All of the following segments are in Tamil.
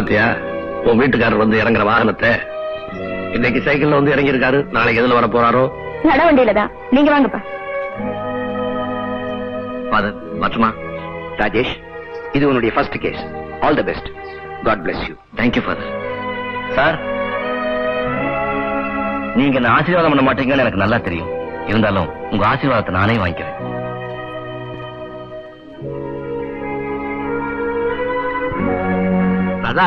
பாத்தியா உன் வீட்டுக்காரர் வந்து இறங்குற வாகனத்தை? இன்னைக்கு சைக்கிள்ல வந்து இறங்கி இருக்காரு, நாளைக்கு எதுல வர போறாரோ? நட வண்டியில தான். நீங்க வாங்கப்பா. ஃபாதர் மாற்றுமா? ராஜேஷ், இது உன்னுடைய first case. All the best. God bless you. Thank you father. Sir, நீங்க என்ன ஆசீர்வாதம் பண்ண மாட்டீங்கன்னு எனக்கு நல்லா தெரியும். இருந்தாலும் உங்க ஆசீர்வாதத்தை நானே வாங்கிக்கிறேன். ராதா,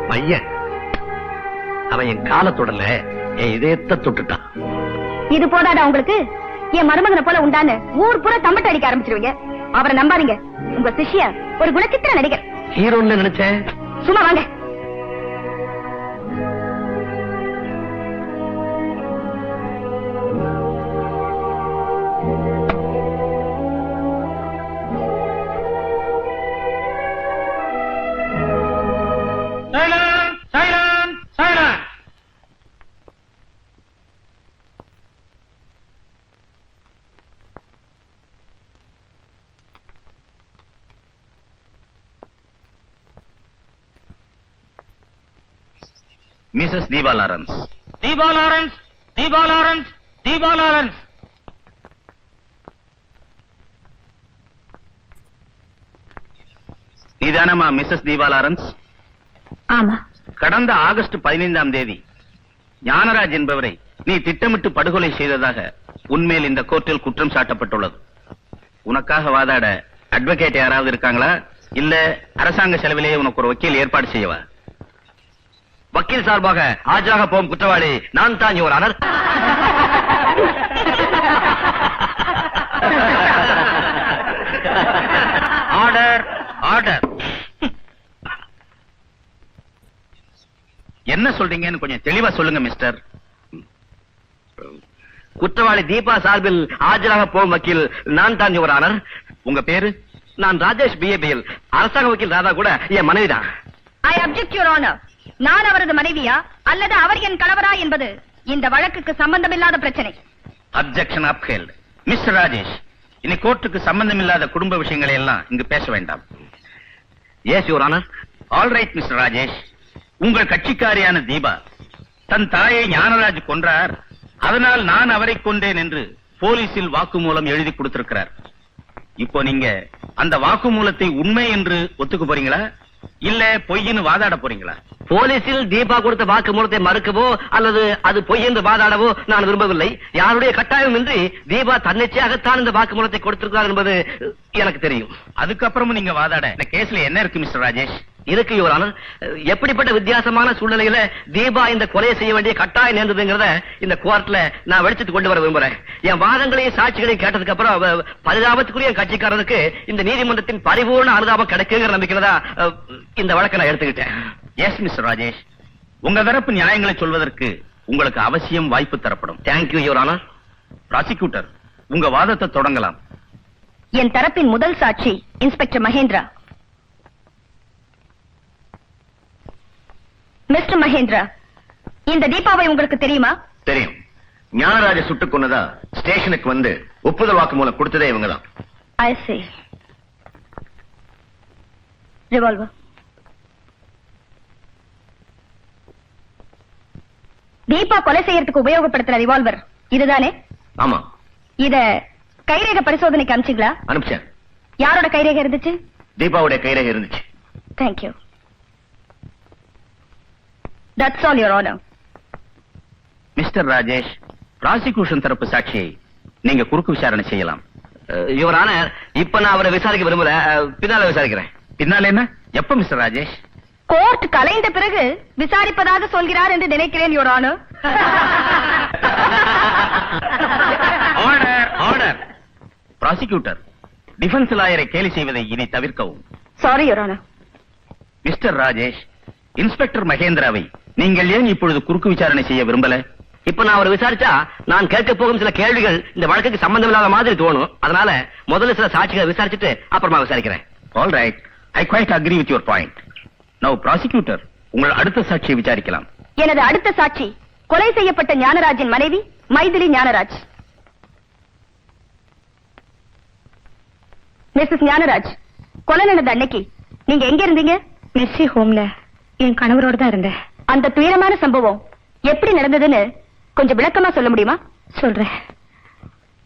பையன் அவன் என் காலத்தொடல என் இதயத்தை தொட்டுட்டான். இது போதாடா உங்களுக்கு? என் மருமகனை போல உண்டான்னு ஊர் பூரா தம்பட்ட அடிக்க ஆரம்பிச்சிருவீங்க. அவரை நம்பாதீங்க. உங்க சிஷ்யா ஒரு குணச்சித்திர நடிகர். ஹீரோன்னு நினைச்சேன். சும்மா வாங்க. Mrs Deepa Lawrence. Deepa Lawrence, Deepa Lawrence, Deepa Lawrence. நீதானமா மிஸ்ஸஸ் தீபா லாரன்ஸ்? ஆமா. கடந்த ஆகஸ்ட் 15ஆம் தேதி ஞானராஜ் என்பவரை நீ திட்டமிட்டு படுகொலை செய்ததாக உன்மேல் இந்த கோர்ட்டில் குற்றம் சாட்டப்பட்டுள்ளது. உனக்காக வாதாட அட்வொகேட் யாராவது இருக்காங்களா? இல்ல அரசாங்க செலவிலேயே உனக்கு ஒரு வக்கீல் ஏற்பாடு செய்யவா? வக்கீல் சார்பாக ஆஜராக போகும் குற்றவாளி நான் தான், யுவர் ஆனர். Order, order. என்ன சொல்றீங்கன்னு கொஞ்சம் தெளிவா சொல்லுங்க மிஸ்டர். குற்றவாளி தீபா சார்பில் ஆஜராக போகும் வக்கீல் நான் தான், யுவர் ஆனர். உங்க பேரு? நான் ராஜேஷ் பிஏபிஎல். அரசாங்க வக்கீல் ராதா கூட என் மனைவிதான். I object your honour. நான் அவரது மனைவியா அல்லது அவர் என் கணவரா என்பது இந்த வழக்குக்கு சம்பந்தமில்லாத பிரச்சனை. Objection upheld. மிஸ்டர் ராஜேஷ், இனி கோர்ட்டுக்கு சம்பந்தமில்லாத குடும்ப விஷயங்களை எல்லாம் இங்கு பேச வேண்டாம். Yes your honour. All right mister Rajesh. உங்கள் கட்சிக்காரியான தீபா தன் தாயை ஞானராஜ் கொன்றார், அதனால் நான் அவரை கொண்டேன் என்று போலீசில் வாக்குமூலம் எழுதி கொடுத்திருக்கிறார். இப்போ நீங்க அந்த வாக்குமூலத்தை உண்மை என்று ஒத்துக்க போறீங்களா, இல்ல பொய்ன்னு வாதாட போறீங்களா? போலீசில் தீபா கொடுத்த வாக்குமூலத்தை மறுக்கவோ அல்லது அது பொய் என்று வாதாடவோ நான் விரும்பவில்லை. யாருடைய கட்டாயம் இன்றி தீபா தன்னிச்சையாகத்தான் இந்த வாக்குமூலத்தை கொடுத்திருக்கிறார் என்பது எனக்கு தெரியும். அதுக்கப்புறமும் நீங்க வாதாட இந்த கேஸ்ல என்ன இருக்கு மிஸ்டர் ராஜேஷ்? இருக்கு யுவர் ஆனர். எப்படிப்பட்ட வித்தியாசமான சூழ்நிலையில தீபா இந்த கொலையை செய்ய வேண்டிய கட்டாயம் நேர்ந்ததுங்கிறத இந்த கோர்ட்ல நான் வெளிச்சத்து கொண்டு வர விரும்புறேன். என் வாதங்களையும் சாட்சிகளையும் கேட்டதுக்கு அப்புறம் பரிதாபத்துக்குரிய என் கட்சிக்காரருக்கு இந்த நீதிமன்றத்தின் பரிபூர்ண அனுதாபம் கிடைக்குங்கிற நம்பிக்கையில இந்த வழக்கை நான் எடுத்துக்கிட்டேன். எஸ் மிஸ்டர் ராஜேஷ், உங்க தரப்பு நியாயங்களை சொல்வதற்கு உங்களுக்கு அவசியம் வாய்ப்பு தரப்படும். Thank you your honour. ப்ராசிக்யூட்டர், உங்க வாதத்தை தொடங்கலாம். என் தரப்பின் முதல் சாட்சி இன்ஸ்பெக்டர் மகேந்திரா. மிஸ்டர் மகேந்திரா, இந்த தீபாவை உங்களுக்கு தெரியுமா? தெரியும். ஞானராஜ சுட்டுக் கொன்னதா ஸ்டேஷனுக்கு வந்து ஒப்புதல் வாக்குமூலம் கொடுத்ததே இவங்கதான். I see. ரிவால்வர். தீபா கொலை செய்யறதுக்கு உபயோகப்படுத்துற ரிவால்வர் இதுதானே? ஆமா. இத கைரேகை பரிசோதனைக்கு அனுப்பிச்சீங்களா? அனுப்பிச்சேன். யாரோட கைரேகை இருந்துச்சு? தீபாவுடைய கைரேகை இருந்துச்சு. Thank you. That's all, Your Honor. Mister Rajesh, prosecution தரப்பு சாட்சியை நீங்க குறுக்கு விசாரணை செய்யலாம். யுவர் ஆனர், இப்ப நான் அவரை விசாரிக்க விரும்பல, பின்னால விசாரிக்கிறேன். பின்னால என்ன? எப்ப மிஸ்டர் ராஜேஷ்? கோர்ட் கலைந்த பிறகு விசாரிப்பதாக சொல்கிறார் என்று நினைக்கிறேன், Your Honor. Order, order. Prosecutor, defence லாயரை கேலி செய்வதை இனி தவிர்க்கவும். Sorry, Your Honor. Mister Rajesh, inspector மகேந்திராவை நீங்கள் ஏன் இப்பொழுது குறுக்கு விசாரணை செய்ய விரும்பல? இப்ப நான் அவரை விசாரிச்சா நான் கேட்க போகும் சில கேள்விகள் இந்த வழக்குக்கு சம்பந்தம் இல்லாத மாதிரி தோணும். அதனால முதல்ல சில சாட்சிகளை விசாரிச்சுட்டு அப்புறமா விசாரிக்கிறேன். All right, I quite agree with your point. Now prosecutor, உங்கள் அடுத்த சாட்சியை விசாரிக்கலாம். எனது அடுத்த சாட்சி கொலை செய்யப்பட்ட ஞானராஜின் மனைவி மைதிலி ஞானராஜ். மிஸ்ஸஸ் ஞானராஜ், கொலை நடந்த அன்னைக்கு நீங்க எங்க இருந்தீங்க? மெர்சி ஹோம்ல என் கணவரோட தான் இருந்தேன். அந்த துயரமான சம்பவம் எப்படி நடந்ததுன்னு கொஞ்சம் விளக்கமா சொல்ல முடியுமா? சொல்றேன்.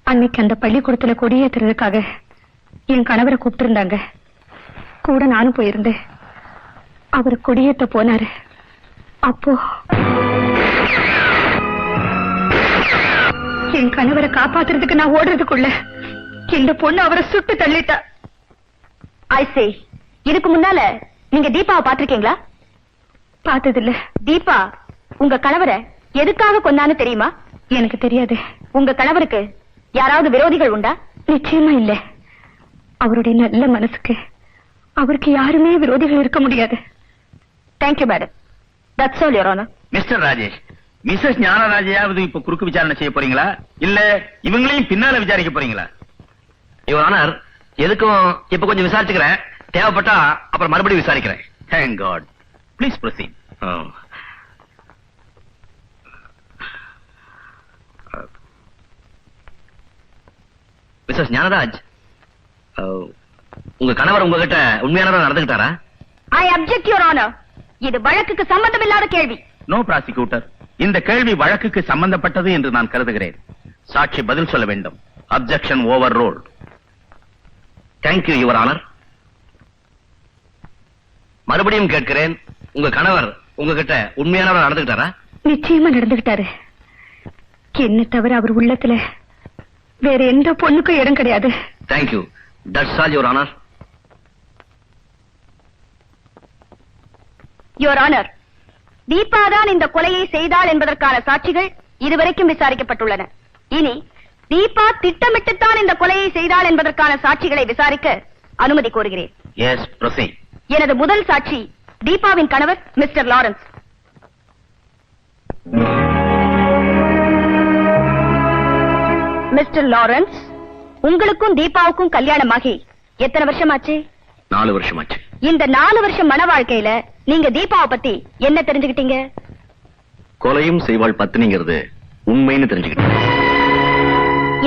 அன்னைக்கு அந்த பள்ளிக்கூடத்துல கொடியேற்றுறதுக்காக என் கணவரை கூப்பிட்டு இருந்தாங்க. கூட நானும் போயிருந்தேன். அவர் கொடியேற்ற போனாரு. அப்போ என் கணவரை காப்பாத்துறதுக்கு நான் ஓடுறதுக்குள்ள இந்த பொண்ணு அவரை சுட்டு தள்ளிட்டா. ஐ சே, இதுக்கு முன்னால நீங்க தீபாவை பாத்திருக்கீங்களா? பார்த்ததில்ல. தீபா உங்க கணவரை எதுக்காக கொன்னான்னு தெரியுமா? எனக்கு தெரியாது. உங்க கணவருக்கு யாராவது விரோதிகள் உண்டா? நிச்சயமா இல்ல. அவருடைய நல்ல மனசுக்கு அவருக்கு யாருமே விரோதிகள் இருக்க முடியாது. Thank you madam. That's all your honour. Mister Rajesh, Mrs ஞானராஜையாவது இப்ப குறுக்கு விசாரணை செய்ய போறீங்களா, இல்ல இவங்களையும் பின்னால விசாரிக்க போறீங்களா? யுவர் ஆனர், எதுக்கும் இப்ப கொஞ்சம் விசாரிச்சுக்கிறேன். தேவைப்பட்டா அப்புறம் மறுபடியும் விசாரிக்கிறேன். Thank God. Please proceed. Mrs Gnanaraj, உங்க கணவர் உங்ககிட்ட உண்மையானவரா நடந்துகிட்டாரா? I object your honour. இது வழக்குக்கு சம்பந்தமில்லாத கேள்வி. நோ ப்ராசிக்யூட்டர், இந்த கேள்வி வழக்குக்கு சம்பந்தப்பட்டது என்று நான் கருதுகிறேன். சாட்சி பதில் சொல்ல வேண்டும். Objection over rolled. Thank you your honour. மறுபடியும் கேட்கிறேன், உங்க கணவர் உங்ககிட்ட உண்மையானவரா நடந்துகிட்டாரா? நிச்சயமா நடந்துகிட்டாரு. என்ன தவிர அவர் உள்ளத்துல வேற எந்த பொண்ணுக்கும் இடம் கிடையாது. Thank you. That's all your honour. Your honour, Deepa தான் இந்த கொலையை செய்தாள் என்பதற்கான சாட்சிகள் இதுவரைக்கும் விசாரிக்கப்பட்டுள்ளன. இனி தீபா திட்டமிட்டுத்தான் இந்த கொலையை செய்தாள் என்பதற்கான சாட்சிகளை விசாரிக்க அனுமதி கோருகிறேன். Yes, proceed. எனது முதல் சாட்சி தீபாவின் கணவர் மிஸ்டர் லாரன்ஸ். மிஸ்டர் லாரன்ஸ், உங்களுக்கும் தீபாவுக்கும் கல்யாணமாகி எத்தனை வருஷமாச்சு? 4 வருஷமாச்சு. இந்த 4 வருஷம் மன வாழ்க்கையில நீங்க தீபாவை பத்தி என்ன தெரிஞ்சுக்கிட்டீங்க? கொலையும் செய்வாள் பத்தினிங்கிறது உண்மைன்னு தெரிஞ்சுக்கிட்டேன்.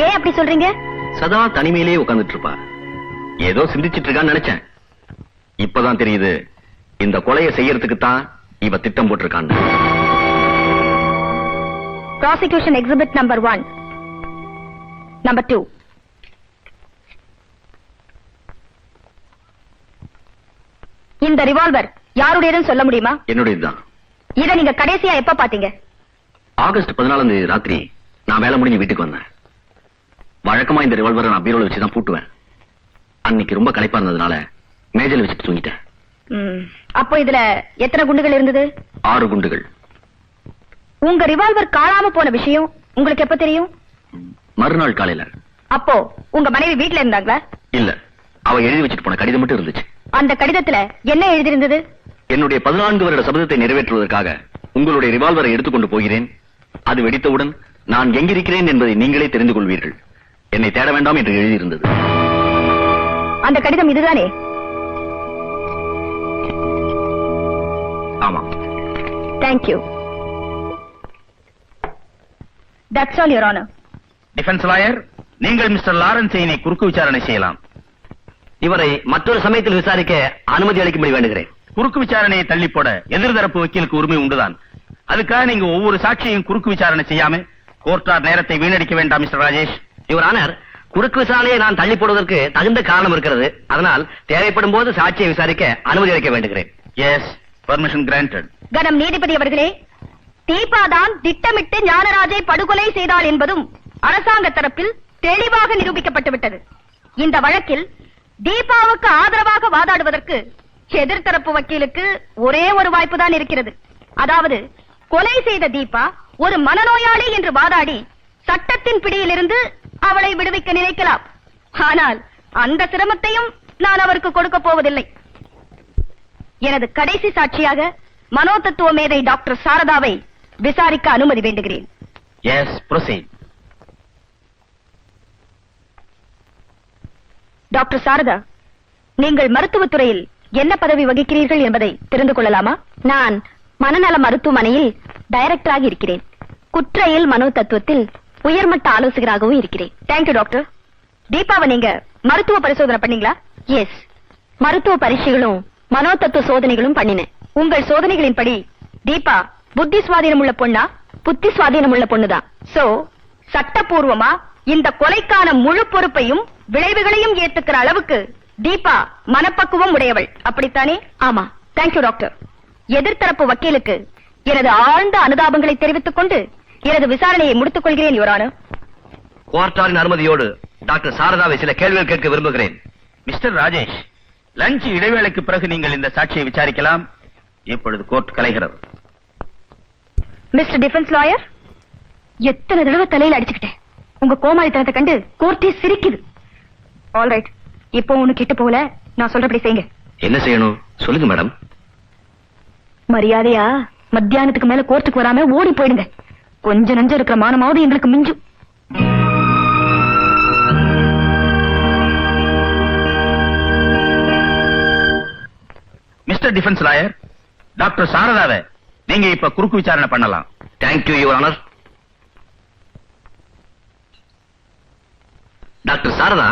ஏன் அப்படி சொல்றீங்க? சதா தனிமையிலேயே உட்கார்ந்துட்டு இருப்பா. ஏதோ சிந்திச்சிட்டு இருக்கான்னு நினைச்சேன். இப்பதான் தெரியுது, இந்த கொலையை செய்யறதுக்கு தான் இவ திட்டம் போட்டிருக்கான்னு. Prosecution exhibit number 1, number 2. இந்த ரிவால்வர் யாருடையதுன்னு சொல்ல முடியுமா? என்னுடையதுதான். இத நீங்க கடைசியா எப்ப பாத்தீங்க? ஆகஸ்ட் 14ஆம் தேதி ராத்திரி நான் வேலை முடிஞ்சு வீட்டுக்கு வந்தேன். வழக்கமா இந்த ரிவால்வரை நான் பீரோல வச்சுதான் பூட்டுவேன். அன்னைக்கு ரொம்ப களைப்பா இருந்ததுனால மேஜையில வச்சுட்டு தூங்கிட்டேன். அப்போ இதுல எத்தனை குண்டுகள் இருந்தது? 6 குண்டுகள். உங்க ரிவால்வர் காணாம போன விஷயம் உங்களுக்கு எப்ப தெரியும்? மறுநாள் காலையில. அப்போ உங்க மனைவி வீட்டுல இருந்தாங்களா? இல்ல, அவ எழுதி வச்சுட்டு போன கடிதம் மட்டும் இருந்துச்சு. அந்த கடிதத்துல என்ன எழுதியிருந்தது? என்னுடைய 14 வருட சபதத்தை நிறைவேற்றுவதற்காக உங்களுடைய ரிவால்வரை எடுத்துக்கொண்டு போகிறேன். அது வெடித்தவுடன் நான் எங்கிருக்கிறேன் என்பதை நீங்களே தெரிந்து கொள்வீர்கள். என்னை தேட வேண்டாம் என்று எழுதியிருந்தது. அந்த கடிதம் இதுதானே? ஆமா. Thank you. That's all your honour. Defence lawyer, நீங்கள் மிஸ்டர் லாரன்ஸை குறுக்கு விசாரணை செய்யலாம். இவரை மற்றொரு சமயத்தில் விசாரிக்க அனுமதி அளிக்கும்படி வேண்டுகிறேன். குறுக்கு விசாரணையை தள்ளி போட எதிர்தரப்பு வக்கீலுக்கு உரிமை உண்டுதான். அதுக்காக நீங்க ஒவ்வொரு சாட்சியையும் குறுக்கு விசாரணை செய்யாம கோர்ட்டார் நேரத்தை வீணடிக்க வேண்டாம் மிஸ்டர் ராஜேஷ். யுவர் ஆனர், குறுக்கு விசாரணையை நான் தள்ளி போடுவதற்கு தகுந்த காரணம் இருக்கிறது. அதனால் தேவைப்படும் போது சாட்சியை விசாரிக்க அனுமதி அளிக்க வேண்டுகிறேன். Yes, permission granted. கனம் நீதிபதி அவர்களே, தீபா தான் திட்டமிட்டு ஞானராஜை படுகொலை செய்தாள் என்பதும் அரசாங்க தரப்பில் தெளிவாக நிரூபிக்கப்பட்டுவிட்டது. இந்த வழக்கில் தீபாவுக்கு ஆதரவாக வாதாடுவதற்கு எதிர்த்தரப்பு வக்கீலுக்கு ஒரே ஒரு வாய்ப்பு தான் இருக்கிறது. அதாவது கொலை செய்த தீபா ஒரு மனநோயாளி என்று வாதாடி சட்டத்தின் பிடியிலிருந்து அவளை விடுவிக்க நினைக்கலாம். ஆனால் அந்த சிரமத்தையும் நான் அவருக்கு கொடுக்க போவதில்லை. எனது கடைசி சாட்சியாக மனோதத்துவ மேதை டாக்டர் சாரதாவை விசாரிக்க அனுமதி வேண்டுகிறேன். S, proceed. டாக்டர் சாரதா, நீங்கள் மருத்துவத்துறையில் என்ன பதவி வகிக்கிறீர்கள் என்பதை தெரிந்து கொள்ளலாமா? நான் மனநல மருத்துவமனையில் டைரக்டராக இருக்கிறேன். குற்றையில் மனோ தத்துவத்தில் உயர்மட்ட ஆலோசகராகவும் இருக்கிறேன். Thank you doctor. தீபாவை நீங்க மருத்துவ பரிசோதனை பண்ணீங்களா? எஸ், மருத்துவ பரீட்சைகளும் மனோ தத்துவ சோதனைகளும் பண்ணினேன். உங்கள் சோதனைகளின்படி தீபா புத்தி சுவாதீனம் உள்ள பொண்ணா, புத்தி சுவாதீனம் உள்ள பொண்ணுதான். சோ சட்டப்பூர்வமா இந்த கொலைக்கான முழு பொறுப்பையும் விளைவுகளையும் ஏத்துக்கிற அளவுக்கு தீபா மனப்பக்குவம் உடையவள், அப்படித்தானே? ஆமா. Thank you doctor. எதிர்த்தரப்பு வக்கீலுக்கு எனது ஆழ்ந்த அனுதாபங்களை தெரிவித்துக் கொண்டு எனது விசாரணையை முடித்துக் கொள்கிறேன், யுவர் ஆனர். கோர்ட்டாரின் அனுமதியோடு டாக்டர் சாரதாவை சில கேள்விகள் கேட்க விரும்புகிறேன். மிஸ்டர் ராஜேஷ், லஞ்ச் இடைவேளைக்கு பிறகு நீங்கள் இந்த சாட்சியை விசாரிக்கலாம். இப்பொழுது கோர்ட் கலைகிறது. மிஸ்டர் டிஃபென்ஸ் லாயர், எத்தனை தடவை தலையில அடிச்சுக்கிட்டேன். உங்க கோமாளித்தனத்தை கண்டு கோர்ட்டே சிரிக்குது. ஆல்ரைட், இப்போ ஒண்ணு கிட்ட போகல, நான் சொல்றபடி செய்யுங்க. என்ன செய்யணும் சொல்லுங்க மேடம். மரியாதையா மத்தியானத்துக்கு மேல கோர்ட்டுக்கு வராம ஓடி போயிடுங்க. கொஞ்ச நஞ்சம் இருக்கிற மானமாவது எங்களுக்கு மிஞ்சும். மிஸ்டர் டிஃபென்ஸ் லாயர், டாக்டர் சாரதாவை நீங்க இப்ப குறுக்கு விசாரணை பண்ணலாம். Thank you your honour. Doctor Sarada,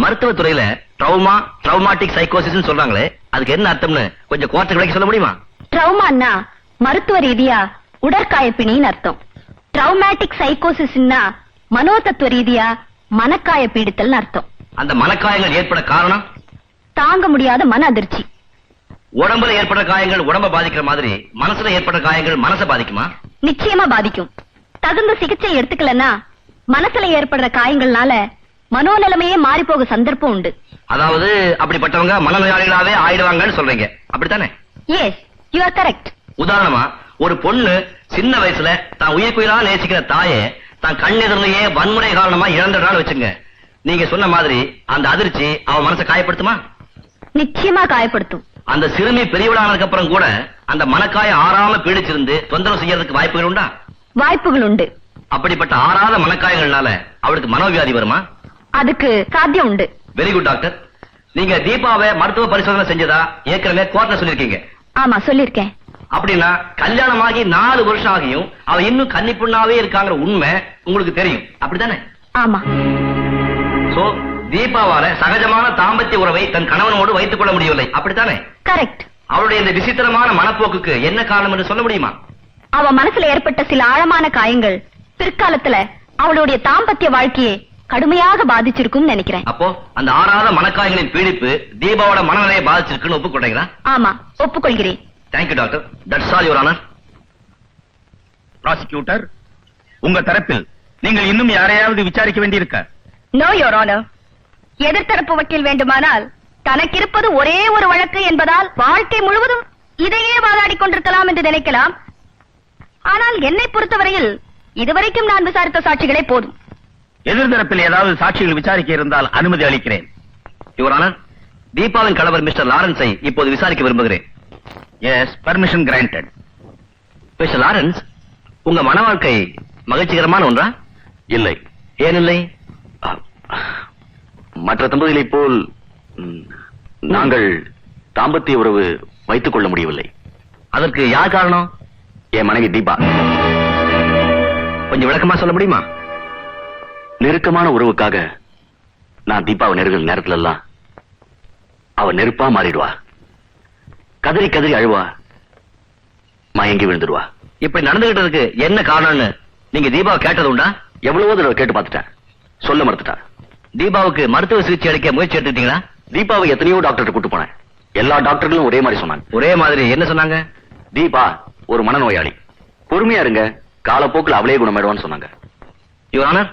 மருத்துவத்துறையில ட்ரௌமாட்டிக் சைக்கோசிஸ் சொல்றாங்களே, அதுக்கு என்ன அர்த்தம்னு கொஞ்சம் கோர்ட்டுக்கு விளக்கி சொல்ல முடியுமா? ட்ரௌமான்னா மருத்துவ ரீதியா உடற்காயப்பிணின்னு அர்த்தம். ட்ரௌமேட்டிக் சைக்கோசிஸ்னா மனோதத்துவ ரீதியா மனக்காய பீடித்தல் அர்த்தம். அந்த மனக்காயங்கள் ஏற்பட காரணம் தாங்க முடியாத மன அதிர்ச்சி. உடம்புல ஏற்பட்ட காயங்கள் உடம்ப பாதிக்கிற மாதிரி மனசுல ஏற்பட்ட காயங்கள் மனசை பாதிக்குமா? நிச்சயமா பாதிக்கும். தகுந்த சிகிச்சை எடுத்துக்கலன்னா மனசுல ஏற்படுற காயங்கள்னால மனோநிலைமையே மாறி போக சந்தர்ப்பம் உண்டு. அதாவது அப்படிப்பட்டவங்க மனநோயாளிகளாவே ஆயிடுவாங்கன்னு சொல்றீங்க, அப்படித்தானே? Yes, you are correct. உதாரணமா, ஒரு பொண்ணு சின்ன வயசுல தான் உயிர்க்குயிரா நேசிக்கிற தாயே தான் கண்ணெதிரிலேயே வன்முறை காரணமா இழந்துடுறான்னு வச்சுங்க. நீங்க சொன்ன மாதிரி அந்த அதிர்ச்சி அவ மனசை காயப்படுத்துமா? நிச்சயமா காயப்படுத்தும். அந்த சிறுமி பெரியவளானதுக்கு அப்புறம் கூட அந்த மனக்காய ஆறாம பீடிச்சிருந்து தொந்தரவு செய்யறதுக்கு வாய்ப்புகள் உண்டா? வாய்ப்புகள் உண்டு. அப்படிப்பட்ட ஆறாத மனக்காயங்கள்னால அவளுக்கு மனோவியாதி வருமா? அதுக்கு சாத்தியம் உண்டு. Very good doctor. நீங்க தீபாவை மருத்துவ பரிசோதனை செஞ்சதா ஏற்கனவே கோர்ட்ல சொல்லிருக்கீங்க. ஆமா, சொல்லிருக்கேன். அப்படின்னா கல்யாணமாகி 4 வருஷம் ஆகியும் அவ இன்னும் கன்னிப்புண்ணாவே இருக்காங்கிற உண்மை உங்களுக்கு தெரியும், அப்படித்தானே? ஆமா. சோ தீபாவால சகஜமான தாம்பத்திய உறவை தன் கணவனோடு வைத்துக் கொள்ள முடியவில்லை, அப்படித்தானே? கரெக்ட். அவளுடைய இந்த விசித்திரமான மனப்போக்குக்கு என்ன காரணம் என்று சொல்ல முடியுமா? அவ மனசுல ஏற்பட்ட சில ஆழமான காயங்கள் பிற்காலத்துல அவளுடைய தாம்பத்திய வாழ்க்கையை கடுமையாக பாதிச்சிருக்கும் நினைக்கிறேன். அப்போ அந்த ஆறாத மனக்காயங்களின் பீடிப்பு தீபாவோட மனநிலையை பாதிச்சிருக்குன்னு ஒப்புக்கொண்டீங்களா? ஆமா, ஒப்புக்கொள்கிறேன். Thank you doctor. That's all your honour. Prosecutor, உங்க தரப்பில் நீங்கள் இன்னும் யாரையாவது விசாரிக்க வேண்டியிருக்க? No your honour. எதிர்த்தரப்பு வக்கீல் வேண்டுமானால் தனக்கு இருப்பது ஒரே ஒரு வழக்கு என்பதால் வாழ்க்கை முழுவதும் இதையே வாதாடிக் கொண்டிருக்கலாம் என்று நினைக்கலாம். ஆனால் என்னை பொறுத்தவரையில் இதுவரைக்கும் நான் விசாரித்த சாட்சிகளே போதும். எதிர்த்தரப்பில் ஏதாவது சாட்சிகள் விசாரிக்க இருந்தால் அனுமதி அளிக்கிறேன். யுவர் ஆனர், தீபாவின் கணவர் மிஸ்டர் லாரன்ஸை இப்போது விசாரிக்க விரும்புகிறேன். Yes, permission granted. Mister Lawrence, உங்க மன வாழ்க்கை மகிழ்ச்சிகரமான ஒன்றா? இல்லை. ஏன் இல்லை? மற்ற தம்பதிகளைப் போல் நாங்கள் தாம்பத்திய உறவு வைத்துக் கொள்ள முடியவில்லை. அதற்கு யார் காரணம்? என் மனைவி தீபா. கொஞ்சம் விளக்கமா சொல்ல முடியுமா? நெருக்கமான உறவுக்காக நான் தீபாவை நெருங்கிற நேரத்துல எல்லாம் அவ நெருப்பா மாறிடுவா. கதறி கதறி அழுவா, மயங்கி விழுந்துடுவா. இப்படி நடந்துகிட்டதுக்கு என்ன காரணம்னு நீங்க தீபாவை கேட்டது உண்டா? எவ்வளவோ தடவை கேட்டு பார்த்துட்டேன், சொல்ல மறுத்துட்டா. தீபாவுக்கு மருத்துவ சிகிச்சை அளிக்க முயற்சி எடுத்துட்டீங்களா? தீபாவை எத்தனையோ டாக்டர் கூட்டு போனேன். எல்லா டாக்டர்களும் ஒரே மாதிரி சொன்னாங்க. ஒரே மாதிரி என்ன சொன்னாங்க? தீபா ஒரு மனநோயாளி, பொறுமையா இருங்க, காலப்போக்கில் அவளே குணமாயிடுவான்னு சொன்னாங்க. Your honour,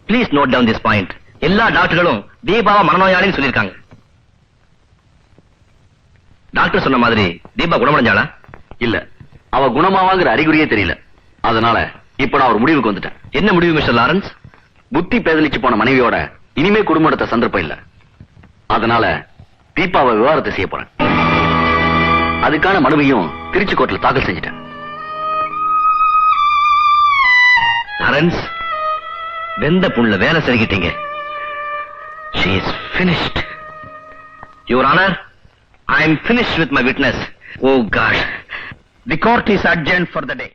please note down this point. எல்லா டாக்டர்களும் தீபாவை மனநோயாளின்னு சொல்லியிருக்காங்க. டாக்டர் சொன்ன மாதிரி தீபா குணமடைஞ்சாளா? இல்ல, அவ குணமாவாங்கிற அறிகுறியே தெரியல. அதனால இப்ப நான் ஒரு முடிவுக்கு வந்துட்டேன். என்ன முடிவு மிஸ்டர் லாரன்ஸ்? புத்தி பேதலிச்சு போன மனைவியோட இனிமே குடும்பம் நடத்த சந்தர்ப்பம் இல்ல. அதனால தீபாவை விவாகரத்து செய்ய போறேன். அதுக்கான மனுவையும் திருச்சி கோர்ட்ல தாக்கல் செஞ்சிட்டேன். லாரன்ஸ், வெந்த புண்ணுல வேலை செஞ்சுக்கிட்டீங்க. She is finished. Your Honor, I am finished with my witness. Oh God. The court is adjourned for the day.